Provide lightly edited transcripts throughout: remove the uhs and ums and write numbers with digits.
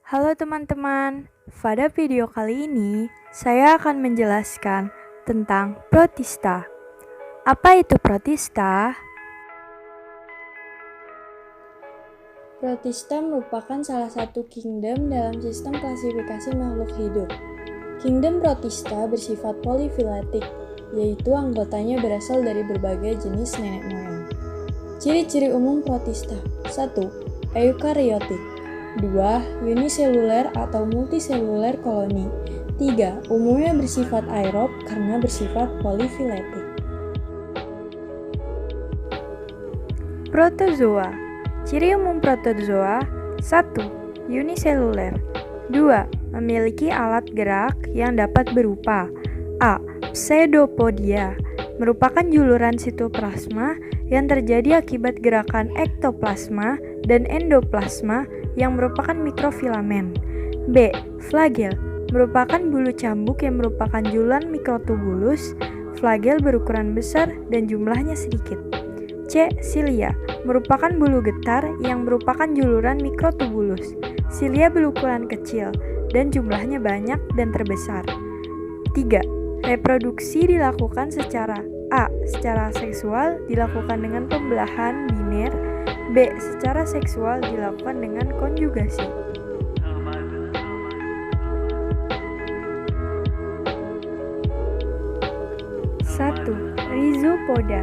Halo teman-teman, pada video kali ini saya akan menjelaskan tentang protista. Apa itu protista? Protista merupakan salah satu kingdom dalam sistem klasifikasi makhluk hidup. Kingdom protista bersifat polifiletik, yaitu anggotanya berasal dari berbagai jenis nenek moyang. Ciri-ciri umum protista: 1. Eukariotik. 2. Uniseluler atau multiseluler koloni. 3. Umumnya bersifat aerob karena bersifat polifiletik. Protozoa. Ciri umum protozoa: 1. Uniseluler. 2. Memiliki alat gerak yang dapat berupa A. Pseudopodia, merupakan juluran sitoplasma yang terjadi akibat gerakan ektoplasma dan endoplasma yang merupakan mikrofilamen. B. Flagel, merupakan bulu cambuk yang merupakan juluran mikrotubulus. Flagel berukuran besar dan jumlahnya sedikit. C. Cilia, merupakan bulu getar yang merupakan juluran mikrotubulus. Cilia berukuran kecil dan jumlahnya banyak dan terbesar. 3. Reproduksi dilakukan secara A. Secara seksual dilakukan dengan pembelahan biner. B. Secara seksual dilakukan dengan konjugasi. 1. Rhizopoda.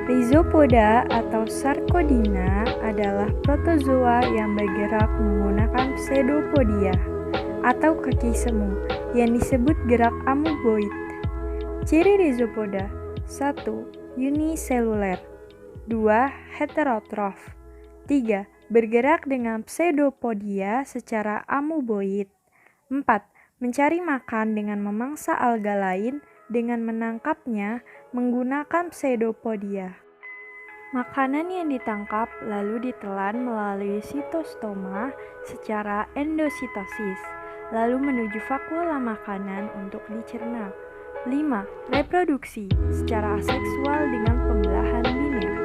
Rhizopoda atau Sarcodina adalah protozoa yang bergerak menggunakan pseudopodia atau kaki semu yang disebut gerak amoeboid. Ciri rhizopoda: 1. Uniseluler. 2. Heterotrof. 3. Bergerak dengan pseudopodia secara amoeboid. 4. Mencari makan dengan memangsa alga lain dengan menangkapnya menggunakan pseudopodia. Makanan yang ditangkap lalu ditelan melalui sitostoma secara endositosis, lalu menuju vakuola makanan untuk dicerna. 5. Reproduksi secara aseksual dengan pembelahan biner.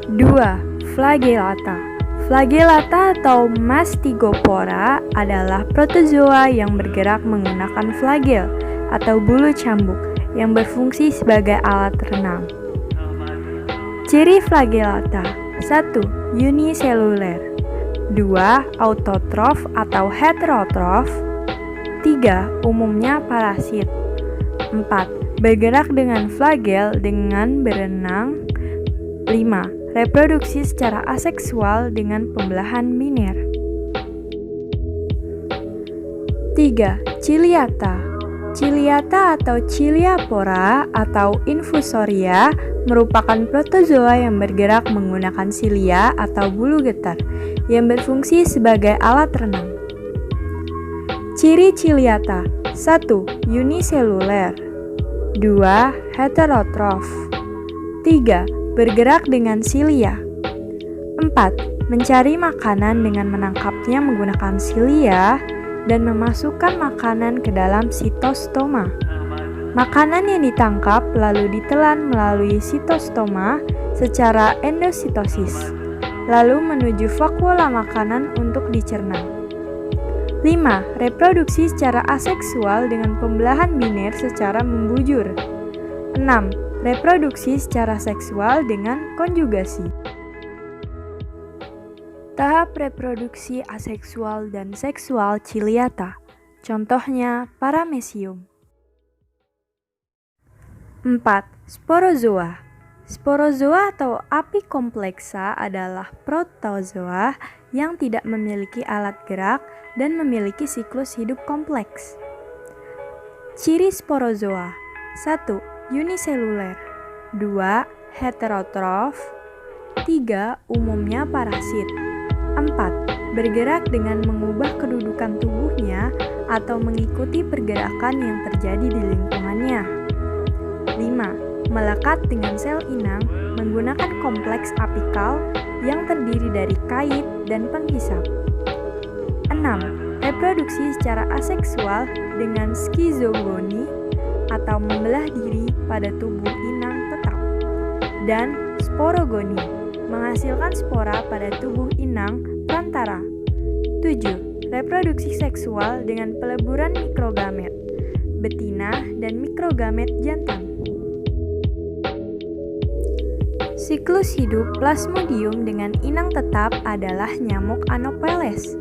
2. Flagellata. Flagellata atau Mastigopora adalah protozoa yang bergerak menggunakan flagel atau bulu cambuk yang berfungsi sebagai alat renang. Ciri flagellata: 1. Uniseluler. 2. Autotrof atau heterotrof. 3. Umumnya parasit. 4. Bergerak dengan flagel dengan berenang. 5. Reproduksi secara aseksual dengan pembelahan biner. 3. Ciliata. Ciliata atau Ciliapora atau Infusoria merupakan protozoa yang bergerak menggunakan silia atau bulu getar yang berfungsi sebagai alat renang. Ciri Ciliata: 1. Uniseluler. 2. Heterotrof. 3. Bergerak dengan silia. 4. Mencari makanan dengan menangkapnya menggunakan silia dan memasukkan makanan ke dalam sitostoma. Makanan yang ditangkap lalu ditelan melalui sitostoma secara endositosis, lalu menuju vakuola makanan untuk dicerna. 5. Reproduksi secara aseksual dengan pembelahan biner secara membujur. 6. Reproduksi secara seksual dengan konjugasi. Tahap reproduksi aseksual dan seksual Ciliata. Contohnya Paramecium. 4. Sporozoa. Sporozoa atau Apicomplexa adalah protozoa yang tidak memiliki alat gerak dan memiliki siklus hidup kompleks. Ciri sporozoa: 1. Uniseluler. 2. Heterotrof. 3. Umumnya parasit. 4. Bergerak dengan mengubah kedudukan tubuhnya atau mengikuti pergerakan yang terjadi di lingkungannya. 5. Melekat dengan sel inang menggunakan kompleks apikal yang terdiri dari kait dan penghisap. 6. Reproduksi secara aseksual dengan skizogoni atau membelah diri pada tubuh inang tetap. Dan sporogoni menghasilkan spora pada tubuh inang perantara. 7. Reproduksi seksual dengan peleburan mikrogamet, betina dan mikrogamet jantan. Siklus hidup Plasmodium dengan inang tetap adalah nyamuk Anopheles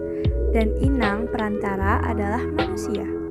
dan inang perantara adalah manusia.